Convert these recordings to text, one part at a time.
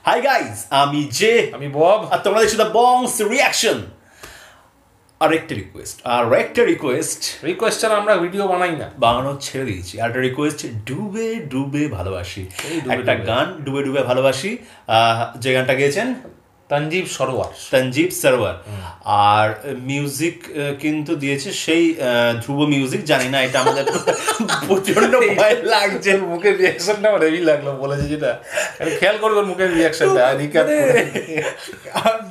Hi guys, আমি আমি Bob, আর তোমরা দেখছো দ্য বংস রিয়াকশন। আরেকটা রিকোয়েস্ট ছাড়া আমরা ভিডিও বানাই না, বানানো ছেড়ে দিয়েছি। আরেকটা রিকোয়েস্ট, ডুবে ডুবে ভালোবাসি, একটা ডুবে। গান ডুবে ডুবে ভালোবাসি, যে গানটা গেয়েছেন তঞ্জীব সরোয়ার। আর মিউজিক কিন্তু দিয়েছে সেই ধ্রুব মিউজিক। জানি না, এটা আমাদের প্রচন্ড ভয় লাগছে। মুখের রিয়াকশনটা আমার হেভি লাগলো, বলেছে যেটা খেয়াল করবে মুখের রিয়াকশনটা।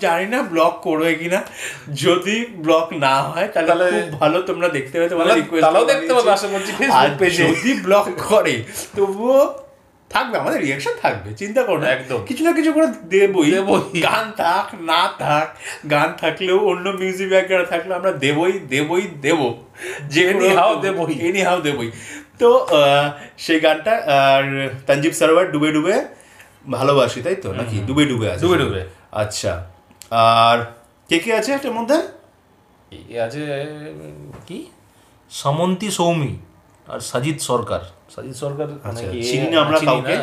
জানি না ব্লক করবে কিনা, যদি ব্লক না হয় তাহলে খুব ভালো, তোমরা দেখতে পাবে, তোমাদের তাহলেও দেখতে পাবে আশা করছি ফেসবুক পেজে। যদি ব্লক করে তবুও থাকবে, আমাদের রিয়াকশন থাকবে, চিন্তা করো না, একদম কিছু না কিছু করে দেবই। গান থাক না থাক, গান থাকলেও অন্য মিউজিক ব্যাকগ্রাউন্ড থাকলেও আমরা দেবো, যে এনিহাও দেবই। তো সেই গানটা, আর তঞ্জীব সরোয়ার ডুবে ডুবে ভালোবাসি, তাই তো নাকি? ডুবে ডুবে আছে, ডুবে ডুবে। আচ্ছা, আর কে আছে এটার মধ্যে? আছে কি, সমন্তী সৌমি আর সাজিদ সরকার। চিনি না আমরা কাউকে।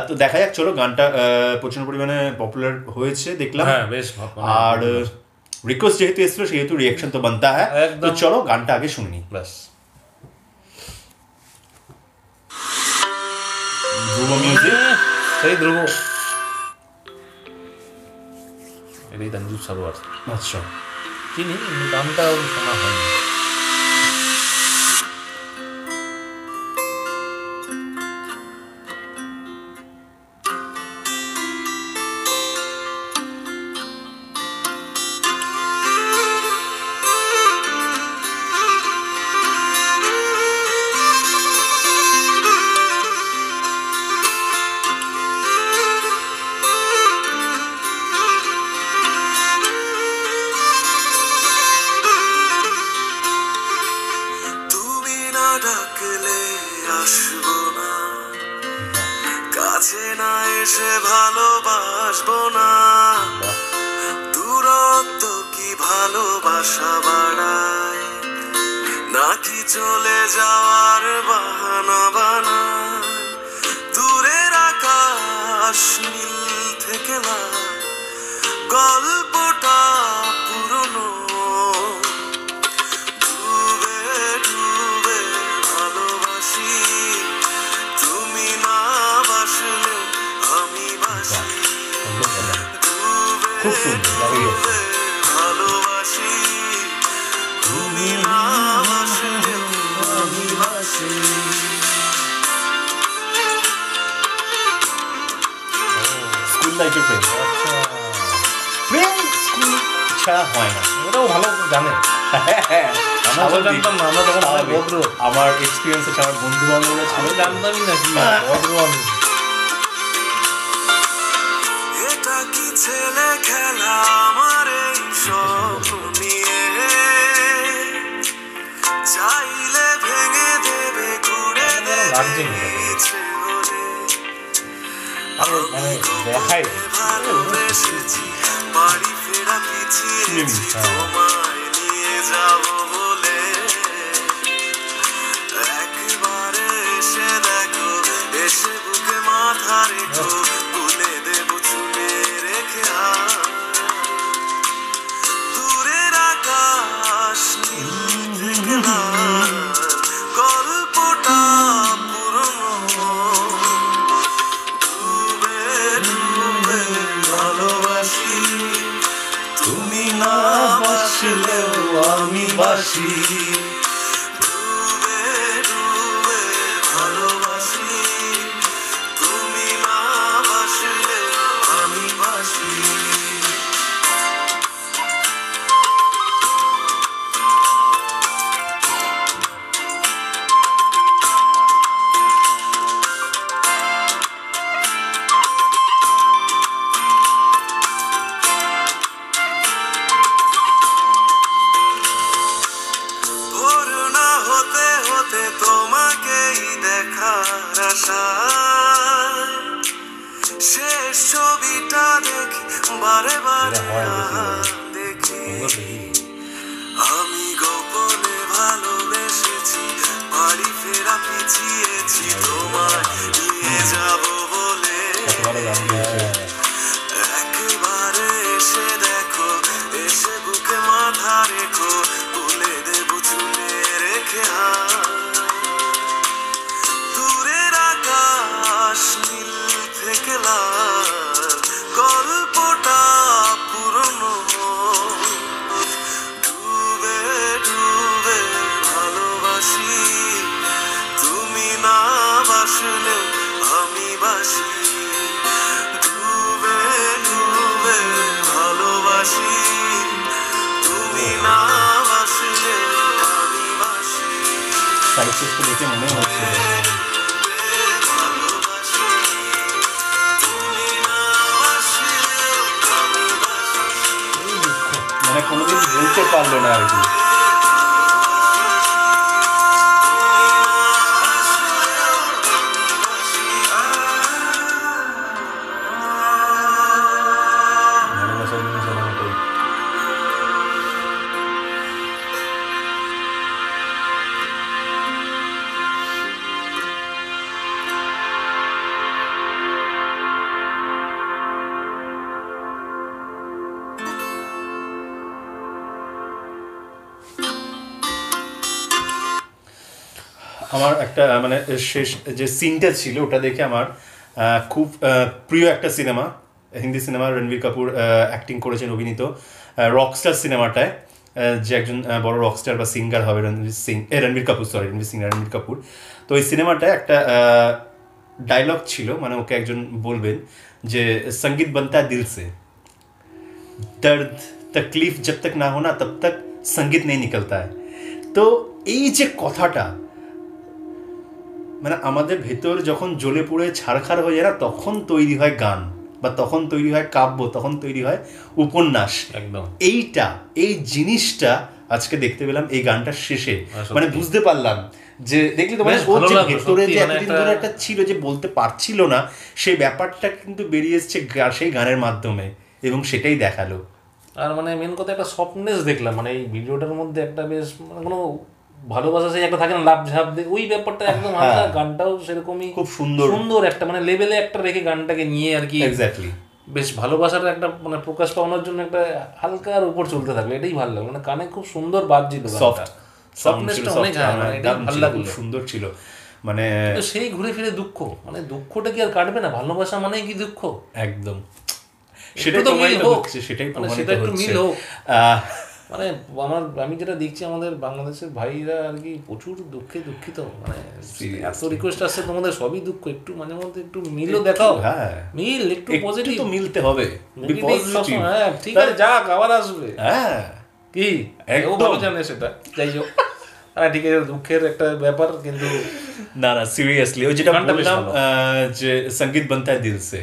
তো দেখা যাক, চলো, গানটা প্রচন্ড পরিমাণে পপুলার হয়েছে দেখলাম, বেশ। আর রিকোয়েস্ট যেহেতু এসেছিল সেহেতু রিয়াকশন তো বানতা হ্যায়। তো চলো গানটা আগে শুনি। ব্যাস, ধ্রুব মিউজিক, সেই ধ্রুব, এটাই তঞ্জীব সরোয়ার। আচ্ছা, চিনি, গানটা শোনা হয়নি। ডাকলে আসবো না, কাছে না এসে ভালোবাসবো না, দূরত্ব কি ভালোবাসা বাড়ায়, নাকি চলে যাওয়ার বাহানা বানায়, দূরের আকাশ নীল থেকে না, গল্পটা পুরনো, খুব সুন্দর ভালোবাসি, তুমি না বাসলে আমি বাসি। স্কুল লাইফের প্রেম, প্রেম স্কুল ছাড়া হয় না, ওটাও ভালো জানে। আমার এক্সপিরিয়েন্স আছে, আমার বন্ধু বান্ধবরা ছিল, জানতামই না কি ভদ্র আমি। এটা কি ছেলে খেলা আমার এই স্বপ্ন নিয়ে, চাইলে ভেঙে দেবে ঘুরে দিয়েছে দেখাই ভালোবেসেছি, বাড়ি ফেরা পিছিয়েছি তোমায় নিয়ে যাব বলে, একবারে এসে দেখো, এসে বুকে মাথা রেখো, তুলে দেব চুলে রেখে দূরের আকাশ নীল থেকে না, গল্পটা পুরনো, ডুবে ডুবে ভালোবাসি, তুমি না বাসলেও আমি বাসি, ডুবে ডুবে ভালোবাসি, তুমি না বাসলেও আমি বাসি। তোমাকেই দেখার আশায় শেষ ছবিটা দেখি, বারে বারে দেখি, আমি গোপনে ভালোবেসেছি, বাড়ি ফেরা পিছিয়েছি তোমায় নিয়ে যাব বলে, চেষ্টা দেখে মনে হচ্ছে মানে কোনোদিন বলতে পারলো না আর কি। আমার একটা মানে শেষ যে সিনটা ছিল ওটা দেখে আমার খুব প্রিয় একটা সিনেমা, হিন্দি সিনেমা, রণবীর কাপুর অ্যাক্টিং করেছেন অভিনীত রকস্টার সিনেমাটায়, যে একজন বড় রকস্টার বা সিঙ্গার হবে রণবীর কাপুর। তো এই সিনেমাটায় একটা ডায়লগ ছিল, মানে ওকে একজন বলবেন যে সঙ্গীত বনতা দিল সে, দর্দ তকলিফ জব তক না হোনা তব তক সঙ্গীত নেই নিকলতা হ্যায়। তো এই যে কথাটা মানে আমাদের ভেতর যখন জ্বলে পুড়ে ছাড়খাড় হয়ে যায় না, তখন তৈরি হয় গান, বা তখন তৈরি হয় কাব্য, তখন তৈরি হয় উপন্যাস। একদম এই জিনিসটা আজকে দেখতে পেলাম এই গানটার শেষে, মানে বুঝতে পারলাম যে দেখলি তোমার ভেতরে যে এতদিন ধরে একটা ছিল যে বলতে পারছিল না, সেই ব্যাপারটা কিন্তু বেরিয়ে এসছে সেই গানের মাধ্যমে, এবং সেটাই দেখালো। আর মানে মেন কথা একটা সফটনেস দেখলাম মানে এই ভিডিওটার মধ্যে, একটা বেশ মানে কোনো ভালোবাসা সেই একটা থাকে না লাভ ঝাপ দিয়ে, ওই ব্যাপারটা একদম হালকা, গানটাও সেরকমই খুব সুন্দর একটা মানে লেভেলে একটা রেখে গানটাকে নিয়ে আর কি এক্স্যাক্টলি বেশ ভালোবাসার একটা মানে প্রকাশ পাওয়ানোর জন্য একটা হালকার উপর চলতে থাকলো, এটাই ভালো লাগলো। মানে কানে খুব সুন্দর বাজছিল, সফটনেসটা অনেক ভালো লাগলো, সুন্দর ছিল। মানে সেই ঘুরে ফিরে দুঃখ, মানে দুঃখটা কি আর কাটবে না? ভালোবাসা মানে কি দুঃখ? একদম সেটাই প্রমাণিত হচ্ছে, সেটাই প্রমাণিত হচ্ছে। মানে আমি যেটা দেখছি আমাদের বাংলাদেশের ভাইরা আর কি প্রচুর দুঃখে দুঃখিত, মানে এত রিকোয়েস্ট আসছে তোমাদের সবই দুঃখ, একটু মাঝে মধ্যে একটু মিলও দেখাও, মিল একটু পজিটিভ তো মিলতে হবে, হ্যাঁ ঠিক আছে যাক আবার আসবে, হ্যাঁ কি ও ভালো জানে সেটা, যাই হোক হ্যাঁ ঠিক আছে দুঃখের একটা ব্যাপার, কিন্তু না সিরিয়াসলি ওই যেটা বললাম যে সঙ্গীত বনতা হ্যায় দিল সে,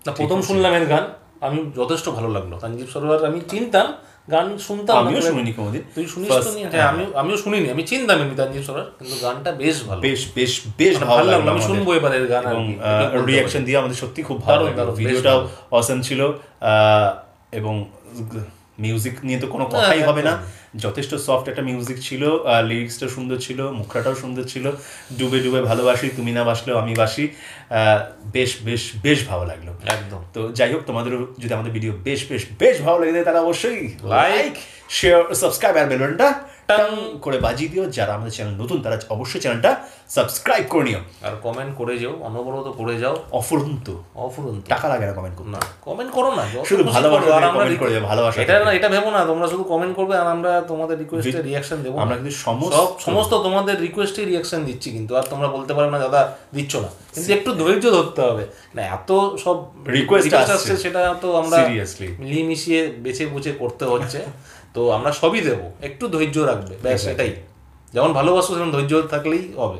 না প্রথম শুনলাম এর গান, আমি যথেষ্ট ভালো লাগলো। সঞ্জীব সরোয়ার আমি চিনতাম, গান শুনতাম, আমিও শুনিনি কোনোদিন, তুই শুনিস তো? হ্যাঁ আমিও শুনিনি, আমি চিনতাম এমনি সঞ্জীব সরোয়ার, কিন্তু গানটা বেশ ভালো, বেশ ভালো লাগলো। আমি শুনবো এবার এর গান, এবং রিঅ্যাকশন দিয়ে আমাদের সত্যি খুব ভালো লাগলো, ভিডিওটাও অসাম ছিল, এবং মিউজিক নিয়ে তো কোনো কথাই হবে না, যথেষ্ট সফট একটা মিউজিক ছিল, লিরিক্সটা সুন্দর ছিল, মুখটাও সুন্দর ছিল, ডুবে ডুবে ভালোবাসি তুমি না বাসলেও আমি বাসি, বেশ বেশ বেশ ভালো লাগলো একদম। তো যাই হোক, তোমাদেরও যদি আমাদের ভিডিও বেশ বেশ বেশ ভালো লেগে যায় তাহলে অবশ্যই লাইক শেয়ার সাবস্ক্রাইব আর বেল বাটনটা টাং করে বাজিয়ে দিও। যারা আমাদের চ্যানেল নতুন তারা অবশ্যই চ্যানেলটা সাবস্ক্রাইব করে নিও, আর কমেন্ট করে যাও, অনবরত করে যাও, অফুরন্ত টাকা লাগে না কমেন্ট করো না, কমেন্ট করো না, শুধু ভালোবাসা আর আমরা কমেন্ট করে যাও, ভালোবাসা এটা ভেবো না, তোমরা শুধু কমেন্ট করবে আর আমরা তোমাদের রিকোয়েস্টে রিঅ্যাকশন দেব, আমরা কিন্তু সমস্ত তোমাদের রিকোয়েস্টে রিঅ্যাকশন দিচ্ছি, কিন্তু আর তোমরা বলতে পারো না দাদা দিচ্ছ না, কিন্তু একটু ধৈর্য ধরতে হবে না, এত সব রিকোয়েস্ট আসছে সেটা তো আমরা মিলিয়ে মিশিয়ে বেছে বুঝে করতে হচ্ছে, তো আমরা সবই দেবো, একটু ধৈর্য রাখবে, ব্যাস এটাই, যেমন ভালোবাসো সেমন ধৈর্য থাকলেই হবে,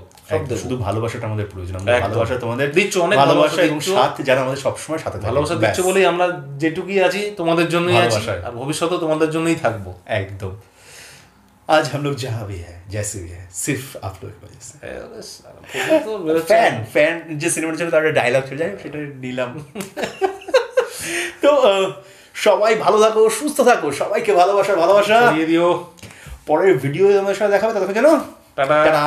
শুধু ভালোবাসাটা আমাদের প্রয়োজন, ভালোবাসা তোমাদের দিচ্ছ, অনেক ভালোবাসা এবং সাথ যারা আমাদের সবসময় সাথে ভালোবাসা দিচ্ছ বলেই আমরা যেটুকুই আছি তোমাদের জন্যই আছি, আর ভবিষ্যতেও তোমাদের জন্যই থাকবো একদম। आज हम लोग जहाँ भी है जैसे भी है सिर्फ आप लोग की वजह से, फैन যে সিনেমাটা ছিল তার ডায়লগ ছিল, যাই হোক সেটা নিলাম। তো সবাই ভালো থাকো, সুস্থ থাকো, সবাইকে ভালোবাসা দিয়ে দিও। পরের ভিডিও আমাদের সাথে দেখা হবে, ততক্ষণ জানো টাটা।